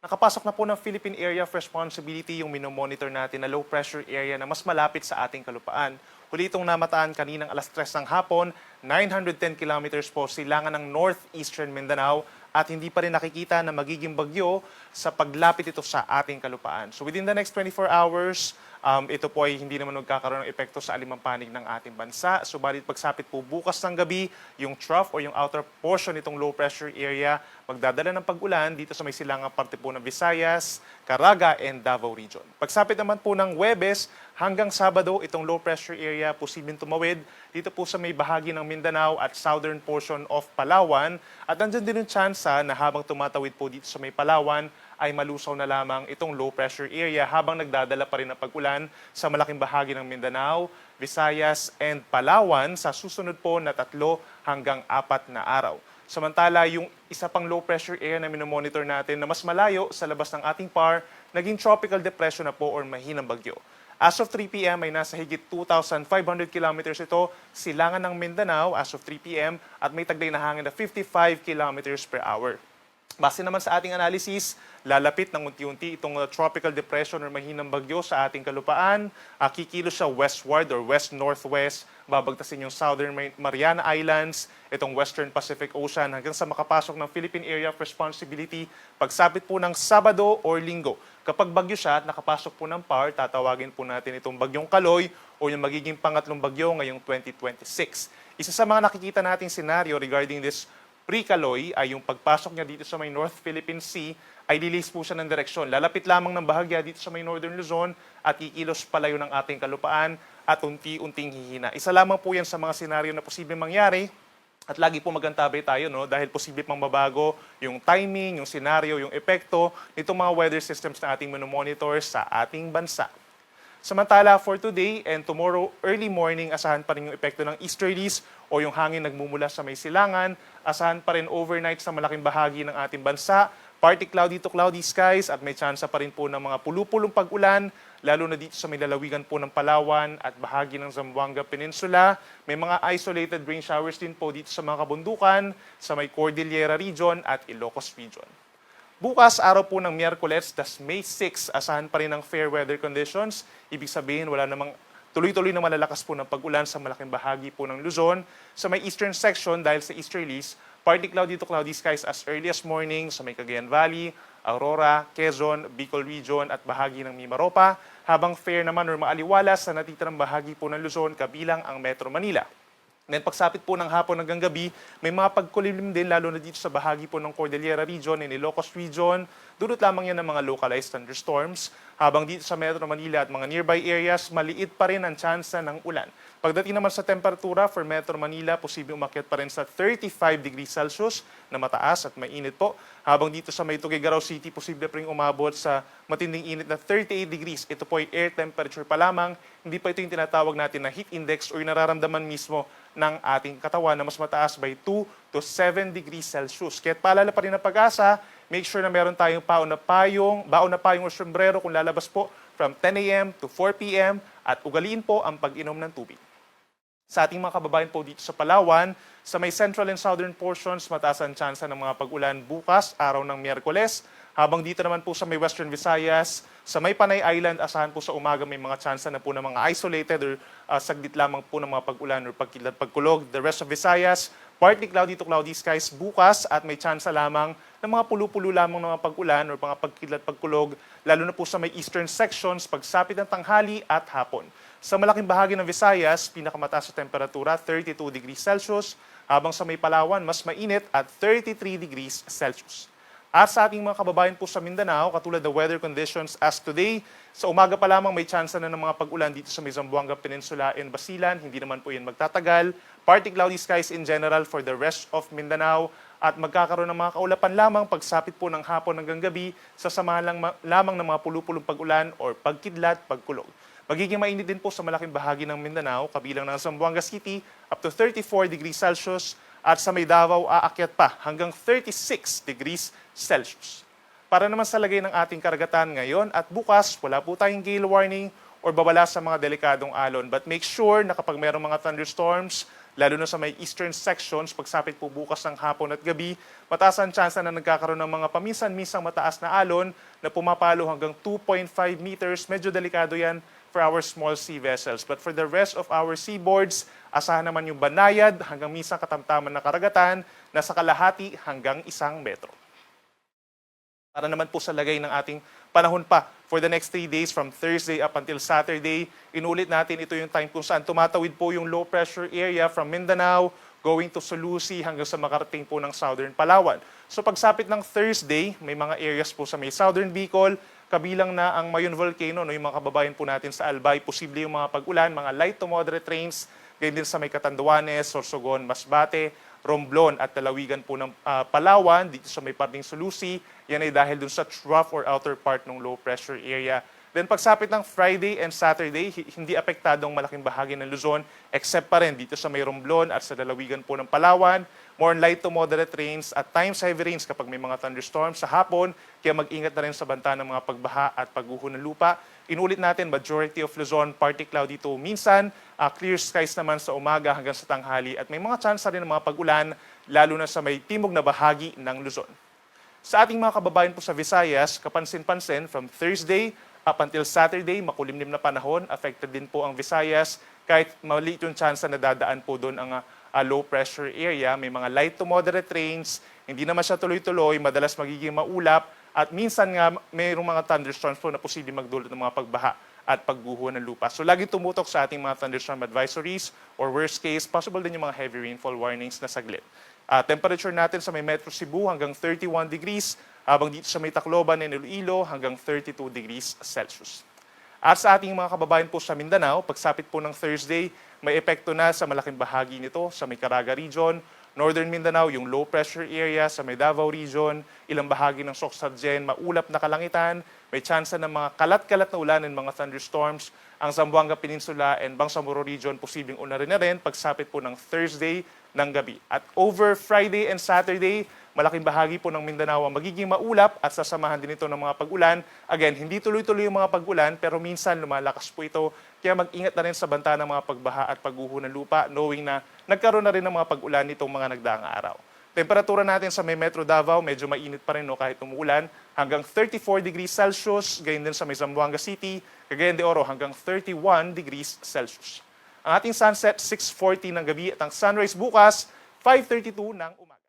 Nakapasok na po ng Philippine Area of Responsibility yung minomonitor natin na low pressure area na mas malapit sa ating kalupaan. Huli itong namataan kaninang alas 3 ng hapon, 910 kilometers po silangan ng northeastern Mindanao at hindi pa rin nakikita na magiging bagyo sa paglapit ito sa ating kalupaan. So within the next 24 hours, ito po ay hindi naman magkakaroon ng epekto sa alimang panig ng ating bansa. Subalit pagsapit po bukas ng gabi, yung trough o yung outer portion nitong low pressure area magdadala ng pag-ulan dito sa may silangang parte po ng Visayas, Caraga, and Davao Region. Pagsapit naman po ng Huwebes hanggang Sabado, itong low pressure area posibleng tumawid dito po sa may bahagi ng Mindanao at southern portion of Palawan. At nandyan din yung tsansa na habang tumatawid po dito sa may Palawan, ay malusaw na lamang itong low pressure area habang nagdadala pa rin ng pag-ulan sa malaking bahagi ng Mindanao, Visayas, and Palawan sa susunod po na 3 hanggang 4 na araw. Samantala, yung isa pang low pressure area na minomonitor natin na mas malayo sa labas ng ating PAR, naging tropical depression na po or mahinang bagyo. As of 3 p.m. ay nasa higit 2,500 kilometers ito silangan ng Mindanao as of 3 p.m. at may taglay na hangin na 55 kilometers per hour. Base naman sa ating analysis, lalapit ng unti-unti itong tropical depression or mahinang bagyo sa ating kalupaan. Kikilos siya westward or west-northwest, babagtasin yung Southern Mariana Islands, itong Western Pacific Ocean hanggang sa makapasok ng Philippine Area of Responsibility pagsapit po ng Sabado or Linggo. Kapag bagyo siya at nakapasok po ng PAR, tatawagin po natin itong bagyong Kaloy o yung magiging pangatlong bagyo ngayong 2026. Isa sa mga nakikita nating senaryo regarding this pre-Kaloy ay yung pagpasok niya dito sa may North Philippine Sea ay lilis po siya ng direksyon. Lalapit lamang ng bahagya dito sa may Northern Luzon at ikilos palayo ng ating kalupaan at unti-unting hihina. Isa lamang po yan sa mga senaryo na posibleng mangyari at lagi po magantabay tayo dahil posible pang mabago yung timing, yung senaryo, yung epekto nitong mga weather systems na ating monitor sa ating bansa. Samantala, for today and tomorrow early morning, asahan pa rin yung epekto ng easterlies o yung hangin nagmumula sa may silangan. Asahan pa rin overnight sa malaking bahagi ng ating bansa. Partly cloudy to cloudy skies at may tsansa pa rin po ng mga pulupulong pag-ulan, lalo na dito sa may lalawigan po ng Palawan at bahagi ng Zamboanga Peninsula. May mga isolated rain showers din po dito sa mga kabundukan, sa may Cordillera Region at Ilocos Region. Bukas, araw po ng Miyerkules, das May 6, asahan pa rin ng fair weather conditions. Ibig sabihin, wala namang tuloy-tuloy na malalakas po ng pag-ulan sa malaking bahagi po ng Luzon. Sa may eastern section, dahil sa easterlies, partly cloudy to cloudy skies as early as morning sa may Cagayan Valley, Aurora, Quezon, Bicol Region at bahagi ng Mimaropa, habang fair naman or maaliwalas sa natitirang bahagi po ng Luzon kabilang ang Metro Manila. Then pagsapit po ng hapon hanggang gabi, may mga pagkulimlim din lalo na dito sa bahagi po ng Cordillera Region and Ilocos Region. Dulot lamang yan ng mga localized thunderstorms. Habang dito sa Metro Manila at mga nearby areas, maliit pa rin ang tsansa ng ulan. Pagdating naman sa temperatura for Metro Manila, posibleng umakyat pa rin sa 35 degrees Celsius na mataas at mainit po. Habang dito sa may Tuguegarao City, posible pa rin umabot sa matinding init na 38 degrees. Ito po ay air temperature pa lamang. Hindi pa ito yung tinatawag natin na heat index o yung nararamdaman mismo ng ating katawan na mas mataas by 2 to 7 degrees Celsius. Kaya't paalala pa rin ang pag-asa, make sure na meron tayong baon na payong o sombrero kung lalabas po from 10 a.m. to 4 p.m. at ugaliin po ang pag-inom ng tubig. Sa ating mga kababayan po dito sa Palawan, sa may central and southern portions, mataas ang tsansa ng mga pag-ulan bukas, araw ng Miyerkules. Habang dito naman po sa may Western Visayas, sa may Panay Island, asahan po sa umaga may mga tsansa na po ng mga isolated or saglit lamang po ng mga pag-ulan or pagkidlat pagkulog. The rest of Visayas, partly cloudy to cloudy skies bukas at may tsansa lamang ng mga pulu-pulo lamang ng mga pag-ulan or mga pagkidlat pagkulog, lalo na po sa may eastern sections, pagsapit ng tanghali at hapon. Sa malaking bahagi ng Visayas, pinakamataas sa temperatura, 32 degrees Celsius, habang sa may Palawan, mas mainit at 33 degrees Celsius. At sa ating mga kababayan po sa Mindanao, katulad ng weather conditions as today, sa umaga pa lamang may tsansa na ng mga pag-ulan dito sa may Zamboanga Peninsula and Basilan. Hindi naman po yan magtatagal. Partly cloudy skies in general for the rest of Mindanao. At magkakaroon ng mga kaulapan lamang pagsapit po ng hapon hanggang gabi sa samahan lamang ng mga pulupulong pag-ulan or pagkidlat, pagkulog. Magiging mainit din po sa malaking bahagi ng Mindanao, kabilang ng Zamboanga City, up to 34 degrees Celsius. At sa may Davao, aakyat pa hanggang 36 degrees Celsius. Para naman sa lagay ng ating karagatan ngayon at bukas, wala po tayong gale warning or babala sa mga delikadong alon. But make sure na kapag mayroong mga thunderstorms, lalo na sa may eastern sections, pagsapit po bukas ng hapon at gabi, mataas ang tsansa na nagkakaroon ng mga paminsan-minsang mataas na alon na pumapalo hanggang 2.5 meters. Medyo delikado yan for our small sea vessels. But for the rest of our seaboards, asahan naman yung banayad hanggang minsang katamtaman na karagatan na sa kalahati hanggang 1 metro. Para naman po sa lagay ng ating panahon pa for the next 3 days from Thursday up until Saturday. Inulit natin, ito yung time kung saan tumatawid po yung low pressure area from Mindanao going to Sulusi hanggang sa makarating po ng Southern Palawan. So pagsapit ng Thursday, may mga areas po sa may Southern Bicol, kabilang na ang Mayon Volcano, no, yung mga kababayan po natin sa Albay, posible yung mga pag-ulan, mga light to moderate rains, ganyan din sa may Catanduanes, Sorsogon, Masbate, Romblon at lalawigan po ng Palawan, dito sa may parting Sulusi. Yan ay dahil dun sa trough or outer part ng low pressure area. Then pagsapit ng Friday and Saturday, hindi apektadong malaking bahagi ng Luzon, except pa rin dito sa may Romblon at sa lalawigan po ng Palawan. More light to moderate rains at times heavy rains kapag may mga thunderstorms sa hapon, kaya mag-ingat na rin sa banta ng mga pagbaha at pagguho ng lupa. Inulit natin, majority of Luzon, partly cloudy to minsan, clear skies naman sa umaga hanggang sa tanghali at may mga chance rin ng mga pag-ulan, lalo na sa may timog na bahagi ng Luzon. Sa ating mga kababayan po sa Visayas, kapansin-pansin, from Thursday up until Saturday, makulimlim na panahon, affected din po ang Visayas, kahit maliit yung chance na dadaan po doon ang low pressure area, may mga light to moderate rains, hindi naman siya tuloy-tuloy, madalas magiging maulap, at minsan nga mayroong mga thunderstorms po na posibleng magdulot ng mga pagbaha at pagguho ng lupa. So lagi tumutok sa ating mga thunderstorm advisories or worst case, possible din yung mga heavy rainfall warnings na saglit. Temperature natin sa may Metro Cebu hanggang 31 degrees, habang dito sa may Tacloban and Iloilo hanggang 32 degrees Celsius. At sa ating mga kababayan po sa Mindanao, pagsapit po ng Thursday, may epekto na sa malaking bahagi nito sa may Caraga region, Northern Mindanao, yung low pressure area sa may Davao region, ilang bahagi ng Soxargen, maulap na kalangitan, may tsansa ng mga kalat-kalat na ulan and mga thunderstorms. Ang Zamboanga Peninsula and Bangsamoro region, posibleng unarin na rin pagsapit po ng Thursday ng gabi. At over Friday and Saturday, malaking bahagi po ng Mindanao ang magiging maulap at sasamahan din ito ng mga pag-ulan. Again, hindi tuloy-tuloy yung mga pag-ulan pero minsan lumalakas po ito. Kaya mag-ingat na rin sa banta ng mga pagbaha at pagguho ng lupa knowing na nagkaroon na rin ng mga pag-ulan nitong mga nagdaang araw. Temperatura natin sa may Metro Davao, medyo mainit pa rin no, kahit umuulan, hanggang 34 degrees Celsius, gayon din sa may Zamboanga City, Cagayan de Oro hanggang 31 degrees Celsius. Ang ating sunset, 6:40 ng gabi at ang sunrise bukas, 5:32 ng umaga.